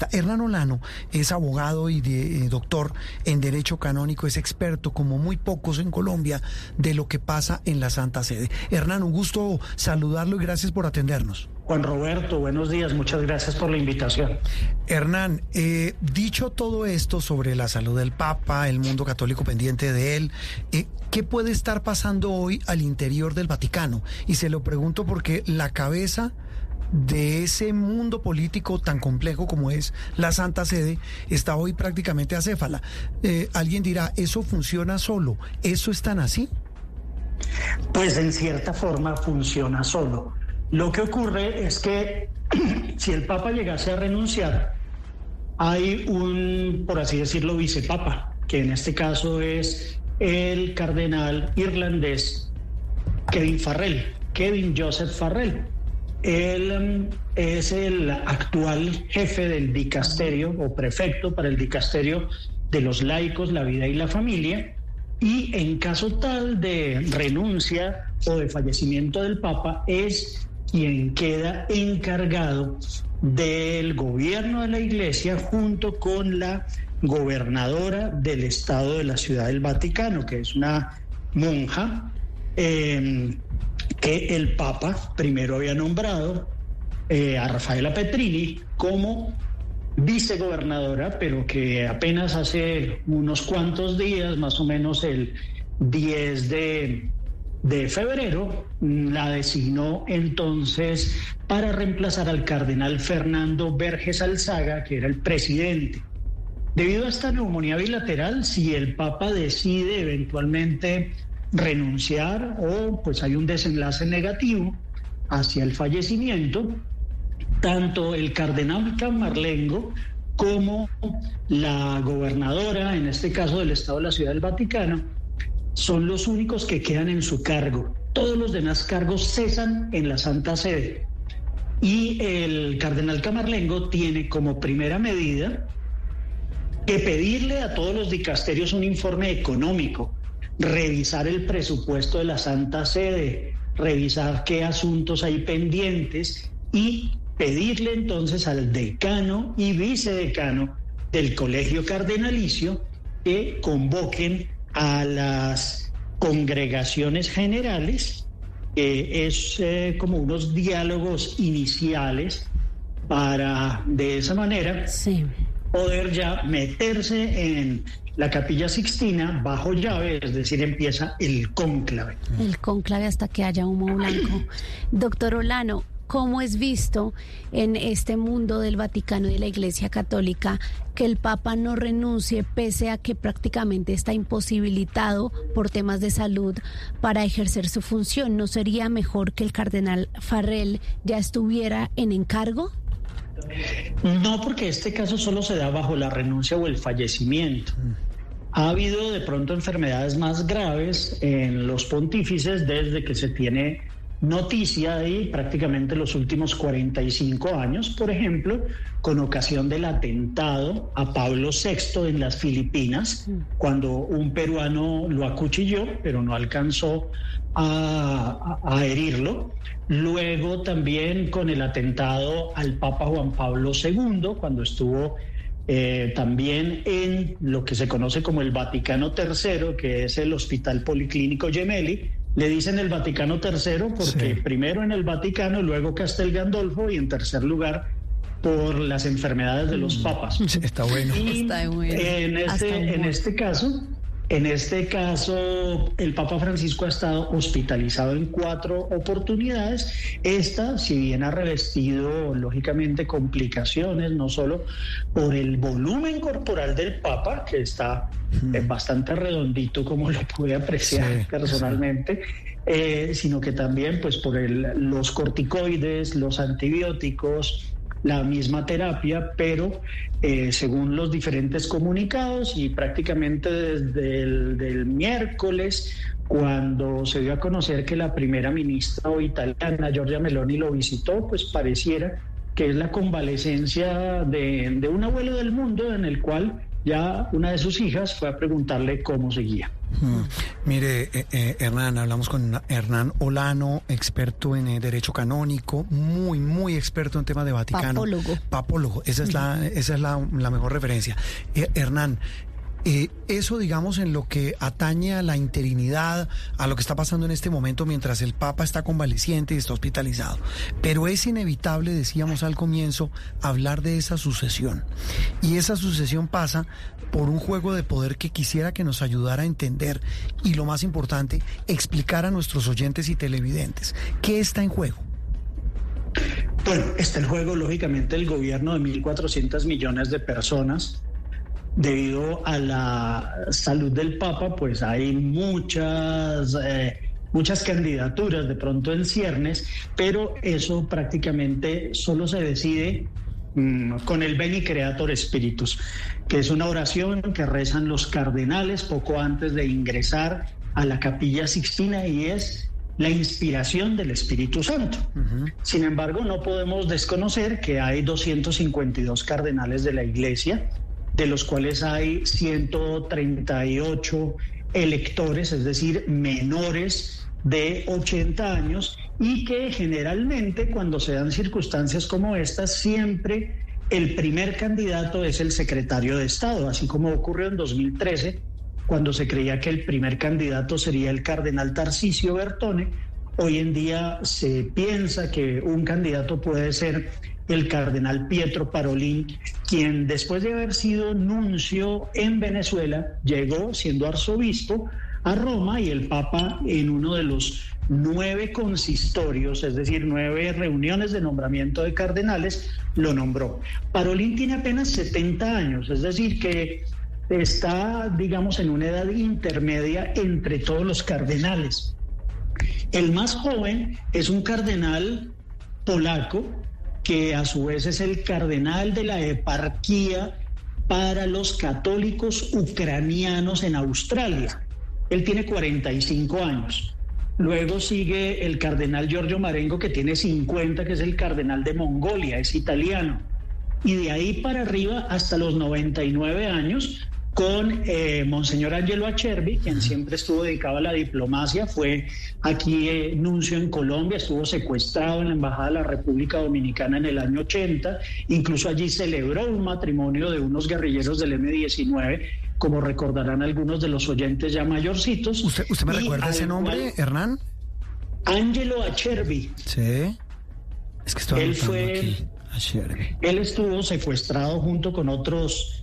periodista. Hernán Olano es abogado y doctor en Derecho Canónico, es experto, como muy pocos en Colombia, de lo que pasa en la Santa Sede. Hernán, un gusto saludarlo y gracias por atendernos. Juan Roberto, buenos días, muchas gracias por la invitación. Hernán, dicho todo esto sobre la salud del Papa, el mundo católico pendiente de él, ¿qué puede estar pasando hoy al interior del Vaticano? Y se lo pregunto porque la cabeza de ese mundo político tan complejo como es la Santa Sede está hoy prácticamente acéfala. Alguien dirá, ¿eso funciona solo? ¿Eso es tan así? Pues en cierta forma funciona solo. Lo que ocurre es que si el Papa llegase a renunciar, hay un, por así decirlo, vicepapa, que en este caso es el cardenal irlandés Kevin Joseph Farrell. Él es el actual jefe del dicasterio o prefecto para el dicasterio de los laicos, la vida y la familia, y en caso tal de renuncia o de fallecimiento del Papa es quien queda encargado del gobierno de la Iglesia junto con la gobernadora del Estado de la Ciudad del Vaticano, que es una monja que el Papa primero había nombrado a Rafaela Petrini como vicegobernadora, pero que apenas hace unos cuantos días, más o menos el 10 de febrero, la designó entonces para reemplazar al cardenal Fernando Verges Alzaga, que era el presidente. Debido a esta neumonía bilateral, si el Papa decide eventualmente renunciar o pues hay un desenlace negativo hacia el fallecimiento, tanto el cardenal Camarlengo como la gobernadora, en este caso del Estado de la Ciudad del Vaticano, son los únicos que quedan en su cargo. Todos los demás cargos cesan en la Santa Sede. Y el cardenal Camarlengo tiene como primera medida que pedirle a todos los dicasterios un informe económico, revisar el presupuesto de la Santa Sede, revisar qué asuntos hay pendientes y pedirle entonces al decano y vicedecano del Colegio Cardenalicio que convoquen a las congregaciones generales, que es como unos diálogos iniciales para de esa manera poder ya meterse en la Capilla Sixtina bajo llave, es decir, empieza el cónclave. El cónclave hasta que haya humo blanco. Doctor Olano, ¿cómo es visto en este mundo del Vaticano y de la Iglesia Católica que el Papa no renuncie pese a que prácticamente está imposibilitado por temas de salud para ejercer su función? ¿No sería mejor que el cardenal Farrell ya estuviera en encargo? No, porque este caso solo se da bajo la renuncia o el fallecimiento. Ha habido de pronto enfermedades más graves en los pontífices desde que se tiene noticia de prácticamente los últimos 45 años, por ejemplo, con ocasión del atentado a Pablo VI en las Filipinas, cuando un peruano lo acuchilló, pero no alcanzó a herirlo. Luego también con el atentado al Papa Juan Pablo II, cuando estuvo también en lo que se conoce como el Vaticano III, que es el Hospital Policlínico Gemelli. Le dicen el Vaticano III porque primero en el Vaticano, luego Castel Gandolfo y en tercer lugar por las enfermedades de los papas. Está bueno. Y está bueno. En este caso, el Papa Francisco ha estado hospitalizado en 4 oportunidades. Esta, si bien ha revestido, lógicamente, complicaciones, no solo por el volumen corporal del Papa, que está bastante redondito, como lo pude apreciar personalmente, sino que también pues, por los corticoides, los antibióticos, la misma terapia, pero según los diferentes comunicados y prácticamente desde el miércoles, cuando se dio a conocer que la primera ministra italiana, Giorgia Meloni, lo visitó, pues pareciera que es la convalecencia de un abuelo del mundo en el cual ya una de sus hijas fue a preguntarle cómo seguía. Mire, Hernán, hablamos con Hernán Olano, experto en derecho canónico, muy experto en temas de Vaticano. Papólogo, esa es la mejor referencia. Hernán, eso, digamos, en lo que atañe a la interinidad, a lo que está pasando en este momento mientras el Papa está convaleciente y está hospitalizado. Pero es inevitable, decíamos al comienzo, hablar de esa sucesión. Y esa sucesión pasa por un juego de poder que quisiera que nos ayudara a entender y, lo más importante, explicar a nuestros oyentes y televidentes qué está en juego. Bueno, está en juego, lógicamente, el gobierno de 1.400 millones de personas. Debido a la salud del Papa, pues hay muchas candidaturas de pronto en ciernes, pero eso prácticamente solo se decide con el Veni Creator Spiritus, que es una oración que rezan los cardenales poco antes de ingresar a la Capilla Sixtina y es la inspiración del Espíritu Santo. Sin embargo, no podemos desconocer que hay 252 cardenales de la Iglesia, de los cuales hay 138 electores, es decir, menores de 80 años, y que generalmente cuando se dan circunstancias como estas, siempre el primer candidato es el secretario de Estado, así como ocurrió en 2013, cuando se creía que el primer candidato sería el cardenal Tarcisio Bertone. Hoy en día se piensa que un candidato puede ser el cardenal Pietro Parolin, quien después de haber sido nuncio en Venezuela, llegó siendo arzobispo a Roma y el Papa en uno de los 9 consistorios, es decir, 9 reuniones de nombramiento de cardenales, lo nombró. Parolin tiene apenas 70 años, es decir, que está, digamos, en una edad intermedia entre todos los cardenales. El más joven es un cardenal polaco, que a su vez es el cardenal de la eparquía para los católicos ucranianos en Australia. Él tiene 45 años. Luego sigue el cardenal Giorgio Marengo, que tiene 50, que es el cardenal de Mongolia, es italiano. Y de ahí para arriba hasta los 99 años, con Monseñor Angelo Acerbi, quien siempre estuvo dedicado a la diplomacia, fue aquí nuncio en Colombia, estuvo secuestrado en la Embajada de la República Dominicana en el año 80, incluso allí celebró un matrimonio de unos guerrilleros del M-19, como recordarán algunos de los oyentes ya mayorcitos. ¿Usted me recuerda ese nombre, Hernán? Angelo Acerbi. Sí, es que estoy anotando aquí. Acerbi. Él estuvo secuestrado junto con otros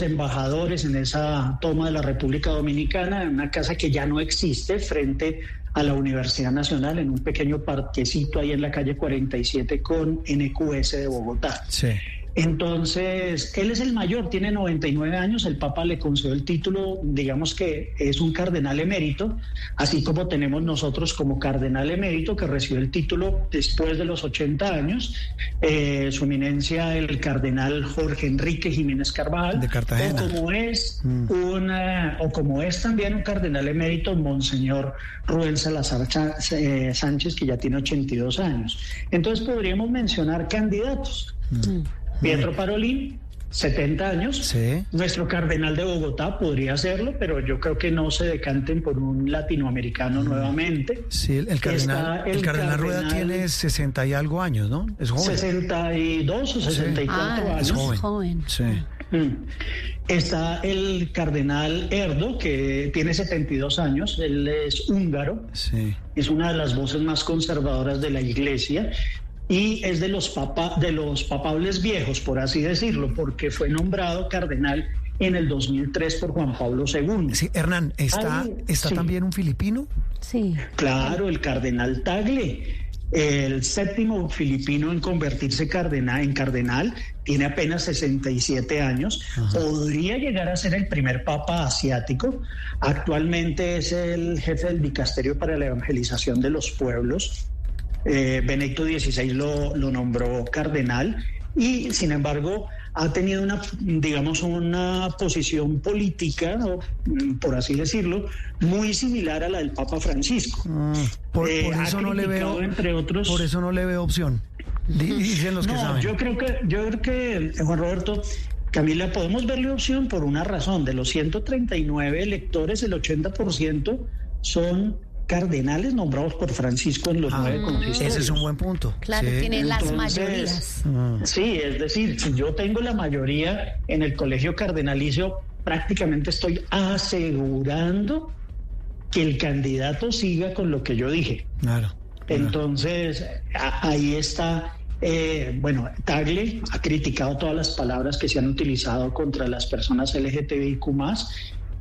embajadores en esa toma de la República Dominicana, en una casa que ya no existe, frente a la Universidad Nacional, en un pequeño parquecito ahí en la calle 47 con NQS de Bogotá. Sí. Entonces, él es el mayor, tiene 99 años, el Papa le concedió el título, digamos que es un cardenal emérito, así como tenemos nosotros como cardenal emérito que recibió el título después de los 80 años, su eminencia el cardenal Jorge Enrique Jiménez Carvajal, de Cartagena. O como es también un cardenal emérito, Monseñor Rubén Salazar Sánchez, que ya tiene 82 años. Entonces podríamos mencionar candidatos. Pietro Parolin, 70 años. Sí. Nuestro cardenal de Bogotá podría hacerlo, pero yo creo que no se decanten por un latinoamericano nuevamente. Sí, el cardenal Rueda tiene 60 y algo años, ¿no? Es joven. 62 o 64 años. Es joven. Sí. Está el cardenal Erdo, que tiene 72 años, él es húngaro, sí. Es una de las voces más conservadoras de la Iglesia. Y es de los papables viejos, por así decirlo, porque fue nombrado cardenal en el 2003 por Juan Pablo II. Sí, Hernán, ¿está sí. también un filipino? Sí. Claro, el cardenal Tagle, el 7º filipino en convertirse en cardenal, tiene apenas 67 años. Ajá. Podría llegar a ser el primer papa asiático. Actualmente es el jefe del dicasterio para la evangelización de los pueblos. Benedicto XVI lo nombró cardenal y, sin embargo, ha tenido una posición política, ¿no?, por así decirlo, muy similar a la del Papa Francisco. Por eso no le veo, entre otros, por eso no le veo opción. Dicen los que saben. Yo creo que Juan Roberto, Camila, podemos verle opción por una razón. De los 139 electores, el 80% son cardenales nombrados por Francisco en los 9 consistorios. Ese es un buen punto. Claro, sí. tiene las Entonces, mayorías. Sí, es decir, si yo tengo la mayoría en el colegio cardenalicio, prácticamente estoy asegurando que el candidato siga con lo que yo dije. Claro. Entonces, ahí está. Bueno, Tagle ha criticado todas las palabras que se han utilizado contra las personas LGTBIQ+,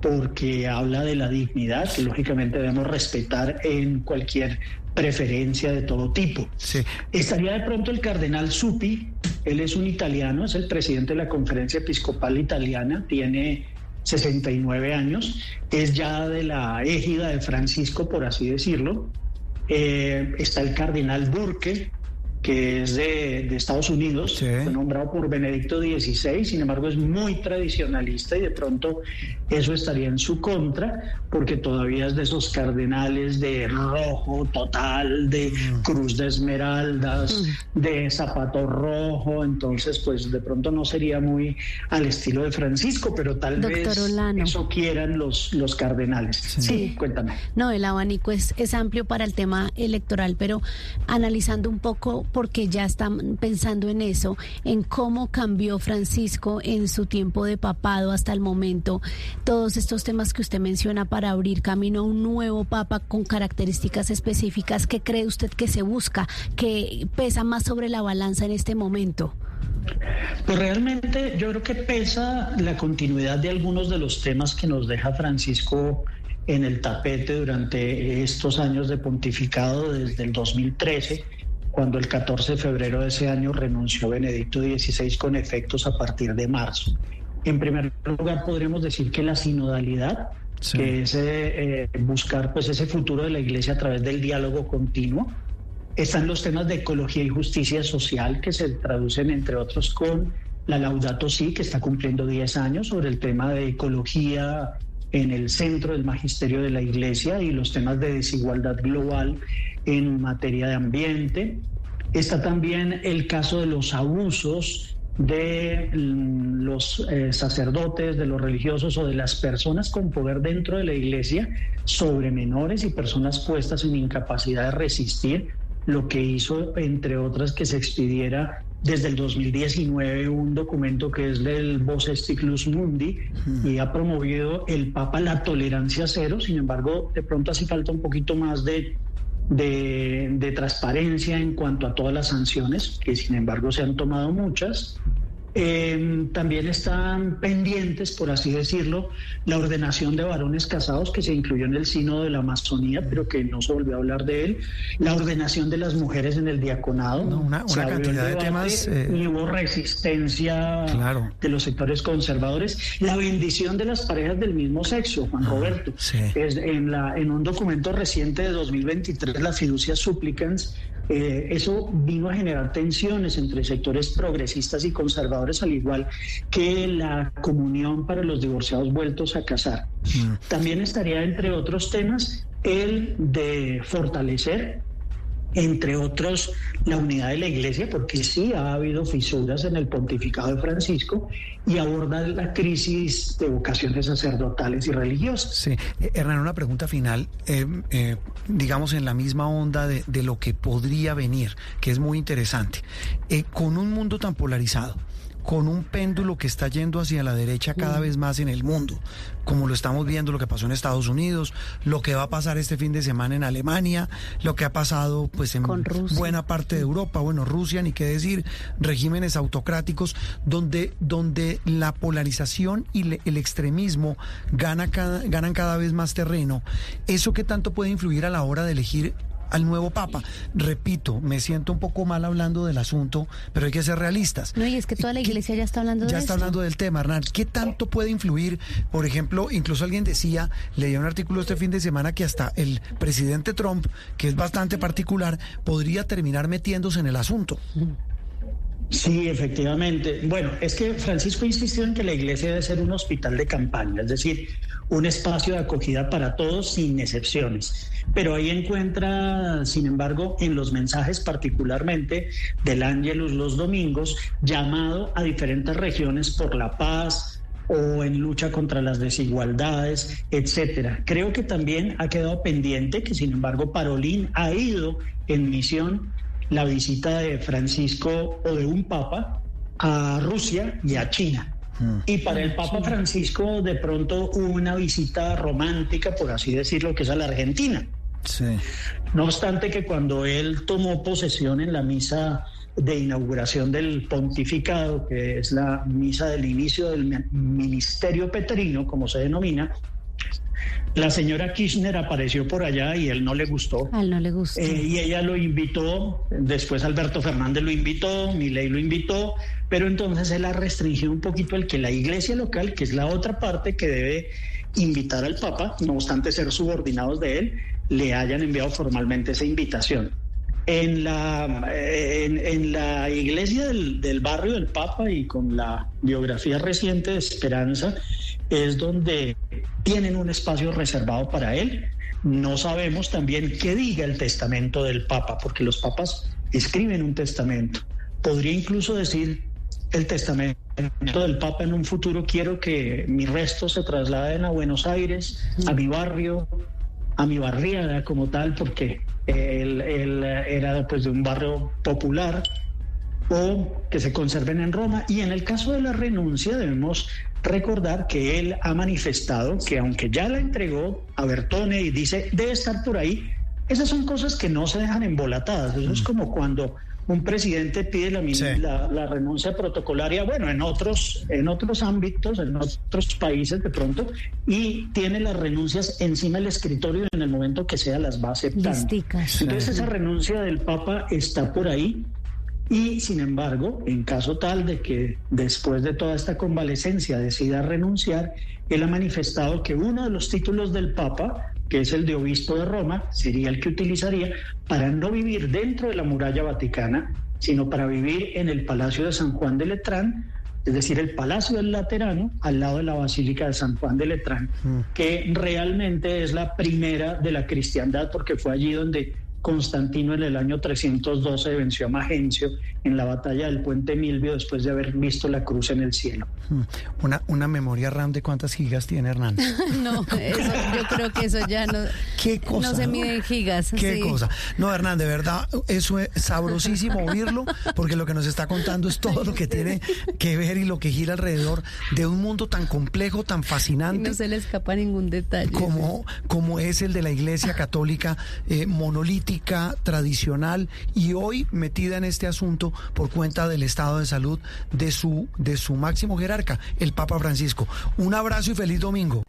porque habla de la dignidad que lógicamente debemos respetar en cualquier preferencia de todo tipo. Sí. Estaría de pronto el cardenal Zuppi. Él es un italiano, es el presidente de la Conferencia Episcopal Italiana, tiene 69 años, es ya de la égida de Francisco, por así decirlo. Está el cardenal Burke, que es de Estados Unidos, sí. Fue nombrado por Benedicto XVI, sin embargo es muy tradicionalista y de pronto eso estaría en su contra, porque todavía es de esos cardenales de rojo total, de cruz de esmeraldas, de zapato rojo, entonces pues de pronto no sería muy al estilo de Francisco, pero tal vez Olano. Eso quieran los cardenales. Sí, cuéntame. No, el abanico es amplio para el tema electoral, pero analizando un poco, porque ya están pensando en eso, en cómo cambió Francisco en su tiempo de papado hasta el momento, todos estos temas que usted menciona para abrir camino a un nuevo papa con características específicas, ¿qué cree usted que se busca, que pesa más sobre la balanza en este momento? Pues realmente yo creo que pesa la continuidad de algunos de los temas que nos deja Francisco en el tapete durante estos años de pontificado desde el 2013, cuando el 14 de febrero de ese año renunció Benedicto XVI con efectos a partir de marzo. En primer lugar, podríamos decir que la sinodalidad, sí, que es buscar pues ese futuro de la Iglesia a través del diálogo continuo. Están los temas de ecología y justicia social, que se traducen, entre otros, con la Laudato Si, que está cumpliendo 10 años, sobre el tema de ecología en el centro del magisterio de la Iglesia, y los temas de desigualdad global en materia de ambiente. Está también el caso de los abusos de los sacerdotes, de los religiosos o de las personas con poder dentro de la Iglesia sobre menores y personas puestas en incapacidad de resistir, lo que hizo, entre otras, que se expidiera desde el 2019 un documento que es del Vos Stiglus Mundi, y ha promovido el Papa la tolerancia cero. Sin embargo, de pronto hace falta un poquito más de transparencia en cuanto a todas las sanciones, que sin embargo se han tomado muchas. También están pendientes, por así decirlo, la ordenación de varones casados, que se incluyó en el Sínodo de la Amazonía, pero que no se volvió a hablar de él. La ordenación de las mujeres en el diaconado. No, una cantidad de temas. Y hubo resistencia, claro, de los sectores conservadores. La bendición de las parejas del mismo sexo, Juan Roberto. Sí. En un documento reciente de 2023, la Fiducia Supplicans, eso vino a generar tensiones entre sectores progresistas y conservadores, al igual que la comunión para los divorciados vueltos a casar. También estaría, entre otros temas, el de fortalecer, entre otros, la unidad de la Iglesia, porque sí ha habido fisuras en el pontificado de Francisco, y aborda la crisis de vocaciones sacerdotales y religiosas. Sí, Hernán, una pregunta final, digamos en la misma onda de lo que podría venir, que es muy interesante. Con un mundo tan polarizado, con un péndulo que está yendo hacia la derecha cada vez más en el mundo, como lo estamos viendo, lo que pasó en Estados Unidos, lo que va a pasar este fin de semana en Alemania, lo que ha pasado pues en buena parte de Europa, bueno, Rusia, ni qué decir, regímenes autocráticos, donde la polarización y el extremismo ganan cada vez más terreno. ¿Eso qué tanto puede influir a la hora de elegir al nuevo Papa? Repito, me siento un poco mal hablando del asunto, pero hay que ser realistas. No, y es que toda la Iglesia ya está hablando de eso. Ya está hablando del tema, Hernán. ¿Qué tanto puede influir? Por ejemplo, incluso alguien decía, leía un artículo este fin de semana, que hasta el presidente Trump, que es bastante particular, podría terminar metiéndose en el asunto. Sí, efectivamente. Bueno, es que Francisco insistió en que la Iglesia debe ser un hospital de campaña, es decir, un espacio de acogida para todos sin excepciones. Pero ahí encuentra, sin embargo, en los mensajes particularmente del Ángelus los domingos, llamado a diferentes regiones por la paz o en lucha contra las desigualdades, etcétera. Creo que también ha quedado pendiente que, sin embargo, Parolín ha ido en misión la visita de Francisco o de un papa a Rusia y a China. Y para el Papa Francisco de pronto hubo una visita romántica, por así decirlo, que es a la Argentina. Sí. No obstante que cuando él tomó posesión en la misa de inauguración del pontificado, que es la misa del inicio del ministerio petrino, como se denomina, la señora Kirchner apareció por allá y él no le gustó. A él no le gustó. Y ella lo invitó, después Alberto Fernández lo invitó, Milei lo invitó, pero entonces él ha restringido un poquito el que la iglesia local, que es la otra parte que debe invitar al Papa, no obstante ser subordinados de él, le hayan enviado formalmente esa invitación. En la iglesia del barrio del Papa y con la biografía reciente de Esperanza es donde tienen un espacio reservado para él. No sabemos también qué diga el testamento del Papa, porque los papas escriben un testamento. Podría incluso decir el testamento del Papa en un futuro: quiero que mis restos se trasladen a Buenos Aires, a mi barrio, a mi barriada como tal, porque él era pues de un barrio popular, o que se conserven en Roma. Y en el caso de la renuncia debemos recordar que él ha manifestado que aunque ya la entregó a Bertone y dice debe estar por ahí, esas son cosas que no se dejan embolatadas. Eso es como cuando un presidente pide la renuncia protocolaria, bueno, en otros ámbitos, en otros países de pronto, y tiene las renuncias encima del escritorio y en el momento que sea las va aceptando. Listicas. Entonces esa renuncia del Papa está por ahí. Y sin embargo, en caso tal de que después de toda esta convalecencia decida renunciar, él ha manifestado que uno de los títulos del Papa, que es el de obispo de Roma, sería el que utilizaría para no vivir dentro de la muralla vaticana, sino para vivir en el Palacio de San Juan de Letrán, es decir, el Palacio del Laterano, al lado de la Basílica de San Juan de Letrán, que realmente es la primera de la cristiandad, porque fue allí donde Constantino en el año 312 venció a Magencio en la batalla del Puente Milvio después de haber visto la cruz en el cielo. Una memoria RAM de ¿cuántas gigas tiene, Hernán? No, eso, yo creo que eso ya no, ¿Qué cosa, no se mide en gigas. ¿Qué sí. cosa? No, Hernán, de verdad, eso es sabrosísimo oírlo, porque lo que nos está contando es todo lo que tiene que ver y lo que gira alrededor de un mundo tan complejo, tan fascinante. Y no se le escapa ningún detalle. Como es el de la Iglesia Católica monolítica, tradicional, y hoy metida en este asunto por cuenta del estado de salud de su máximo jerarca, el Papa Francisco. Un abrazo y feliz domingo.